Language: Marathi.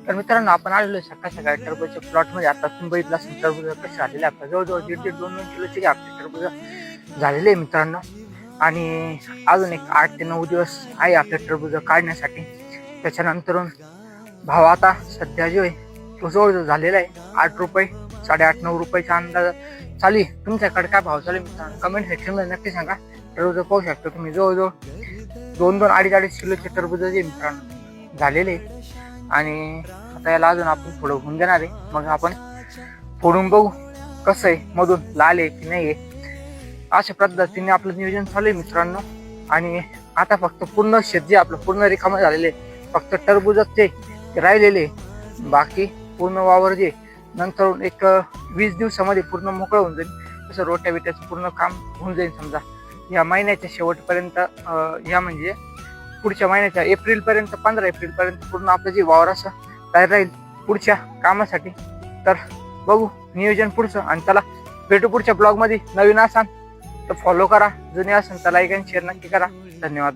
तर मित्रांनो आपण आलेलो सकाळ सकाळी टरबूजच्या प्लॉट मध्ये. आता तुम्ही बघितलं असेल टरबूज कसे झालेले आपल्या जवळजवळ 1.5-2 किलोचे आपले टरबूज झालेले आहे मित्रांनो. आणि अजून एक 8 ते 9 दिवस आहे आपल्या टरबूज काढण्यासाठी. त्याच्यानंतर भाव आता सध्या जो आहे तो जवळजवळ झालेला आहे 8 रुपये, 8.5-9 रुपयाचा अंदाज चालू आहे. तुमच्याकडे काय भाव चालू आहे मित्रांनो कमेंट सेक्शन मध्ये नक्की सांगा. टरबूज पाहू शकता तुम्ही जवळजवळ 2-2, 2.5 किलोचे टरबूज जे मित्रांनो झालेले. आणि आता याला अजून आपण थोडं होऊन देणार आहे, मग आपण फोडून बघू कसं आहे, मधून लाल आहे की नाही आहे. अशा पद्धतीने आपलं नियोजन चालू आहे मित्रांनो. आणि आता फक्त पूर्ण शेत जे आपलं पूर्ण रिकामं झालेले, फक्त टरबूजच ते राहिलेले, बाकी पूर्ण वावर जे नंतर एक 20 दिवसामध्ये पूर्ण मोकळं होऊन जाईल. तसं रोट्याबिट्याचं पूर्ण काम होऊन जाईल. समजा या महिन्याच्या शेवटपर्यंत, या म्हणजे पुढच्या महिन्याच्या एप्रिलपर्यंत, 15 एप्रिलपर्यंत पूर्ण आपलं जे वावर असं तयार राहील पुढच्या कामासाठी. तर बघू नियोजन पुढचं. आणि त्याला भेटू पुढच्या ब्लॉगमध्ये. नवीन असाल तर फॉलो करा, जुने असेल तर लाईक आणि शेअर नक्की करा. धन्यवाद.